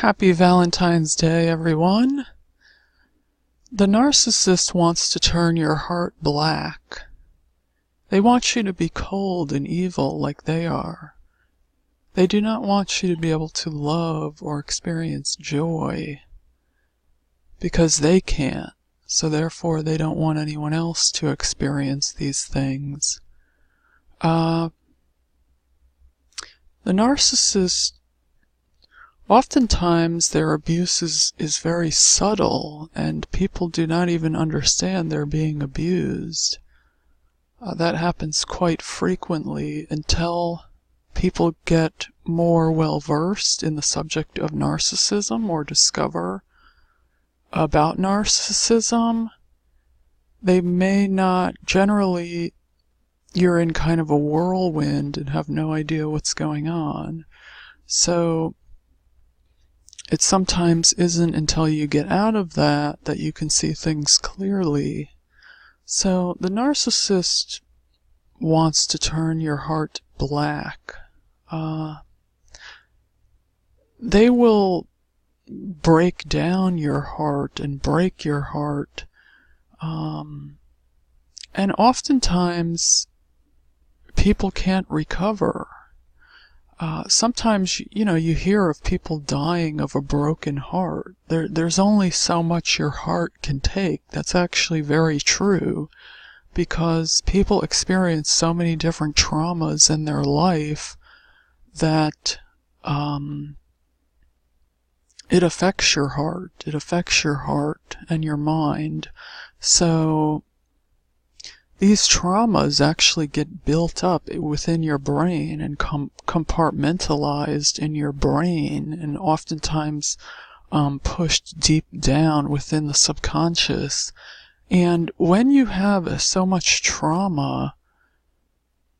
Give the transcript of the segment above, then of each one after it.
Happy Valentine's Day, everyone. The narcissist wants to turn your heart black. They want you to be cold and evil like they are. They do not want you to be able to love or experience joy because they can't, so therefore they don't want anyone else to experience these things. The narcissist, oftentimes their abuse is very subtle, and people do not even understand they're being abused. That happens quite frequently until people get more well-versed in the subject of narcissism or discover about narcissism. They may not, generally, you're in kind of a whirlwind and have no idea what's going on. So it sometimes isn't until you get out of that you can see things clearly. So the narcissist wants to turn your heart black. They will break down your heart and break your heart. And oftentimes people can't recover. Sometimes, you hear of people dying of a broken heart. There's only so much your heart can take. That's actually very true, because people experience so many different traumas in their life that it affects your heart. It affects your heart and your mind. So these traumas actually get built up within your brain and compartmentalized in your brain, and oftentimes pushed deep down within the subconscious. And when you have so much trauma,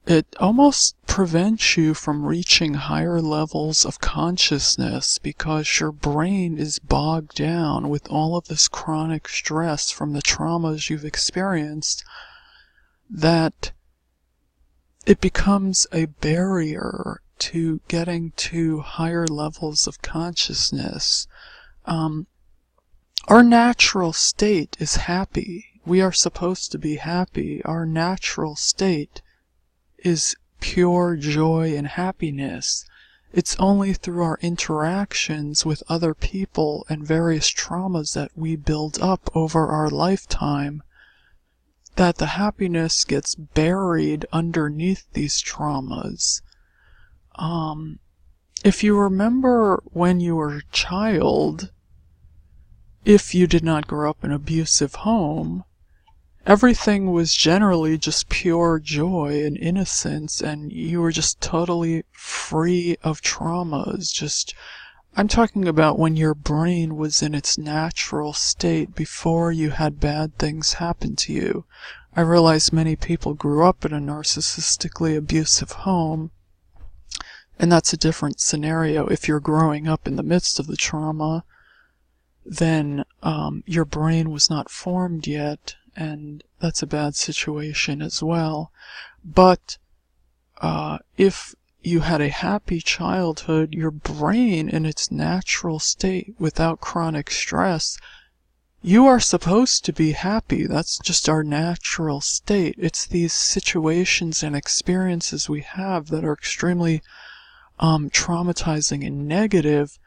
it almost prevents you from reaching higher levels of consciousness, because your brain is bogged down with all of this chronic stress from the traumas you've experienced, that it becomes a barrier to getting to higher levels of consciousness. Our natural state is happy. We are supposed to be happy. Our natural state is pure joy and happiness. It's only through our interactions with other people and various traumas that we build up over our lifetime that the happiness gets buried underneath these traumas. If you remember when you were a child, if you did not grow up in an abusive home, everything was generally just pure joy and innocence, and you were just totally free of traumas. I'm talking about when your brain was in its natural state before you had bad things happen to you. I realize many people grew up in a narcissistically abusive home, and that's a different scenario. If you're growing up in the midst of the trauma, then your brain was not formed yet, and that's a bad situation as well. But if you had a happy childhood, your brain in its natural state without chronic stress, you are supposed to be happy. That's just our natural state. It's these situations and experiences we have that are extremely traumatizing and negative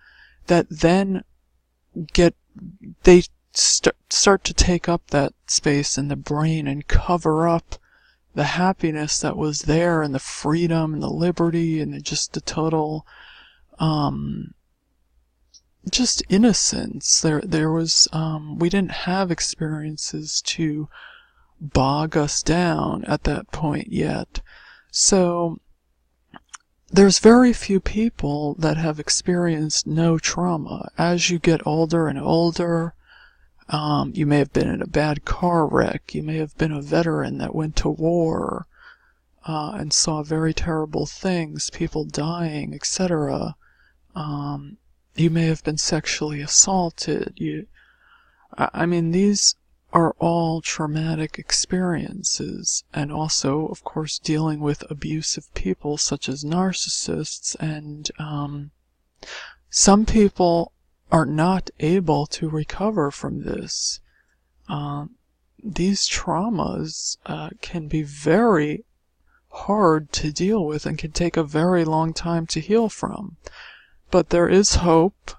that then start to take up that space in the brain and cover up the happiness that was there, and the freedom and the liberty and the total just innocence. There was we didn't have experiences to bog us down at that point yet. So there's very few people that have experienced no trauma. As you get older and older, you may have been in a bad car wreck. You may have been a veteran that went to war and saw very terrible things, people dying, etc. You may have been sexually assaulted. These are all traumatic experiences, and also, of course, dealing with abusive people such as narcissists. And some people are not able to recover from this. These traumas can be very hard to deal with and can take a very long time to heal from. But there is hope.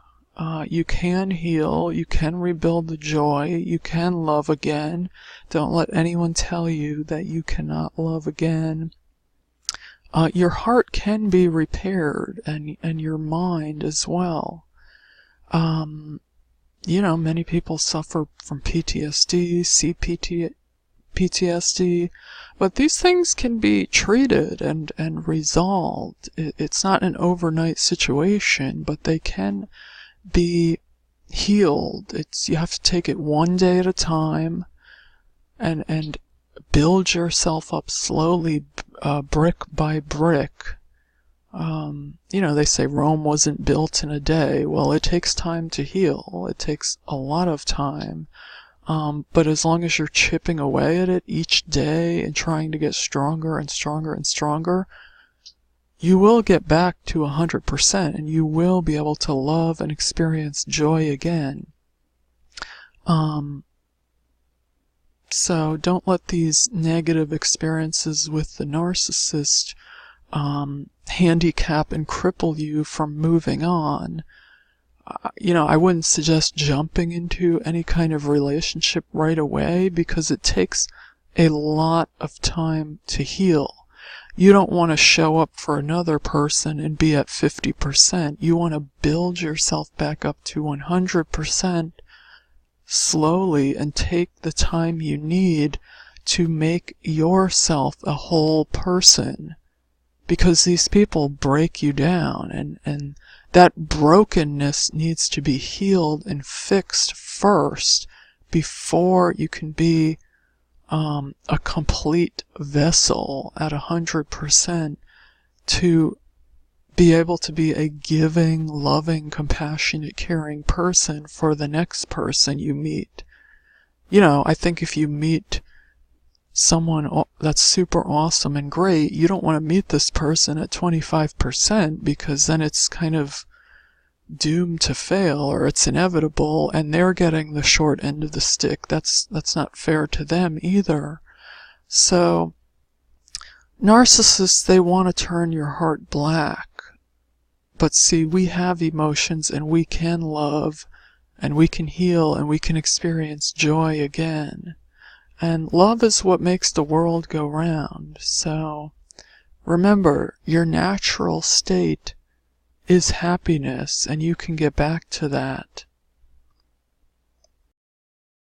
You can heal. You can rebuild the joy. You can love again. Don't let anyone tell you that you cannot love again. Your heart can be repaired, and your mind as well. Many people suffer from PTSD, PTSD, but these things can be treated and resolved. It's not an overnight situation, but they can be healed. You have to take it one day at a time and build yourself up slowly, brick by brick. They say Rome wasn't built in a day. Well, it takes time to heal. It takes a lot of time. But as long as you're chipping away at it each day and trying to get stronger and stronger and stronger, you will get back to 100%, and you will be able to love and experience joy again. So don't let these negative experiences with the narcissist handicap and cripple you from moving on. I wouldn't suggest jumping into any kind of relationship right away, because it takes a lot of time to heal. You don't want to show up for another person and be at 50%. You want to build yourself back up to 100% slowly and take the time you need to make yourself a whole person. Because these people break you down, and that brokenness needs to be healed and fixed first before you can be a complete vessel at 100% to be able to be a giving, loving, compassionate, caring person for the next person you meet. I think if you meet someone that's super awesome and great, you don't want to meet this person at 25%, because then it's kind of doomed to fail, or it's inevitable, and they're getting the short end of the stick. That's not fair to them either. So narcissists, they want to turn your heart black. But see, we have emotions, and we can love, and we can heal, and we can experience joy again. And love is what makes the world go round. So remember, your natural state is happiness, and you can get back to that.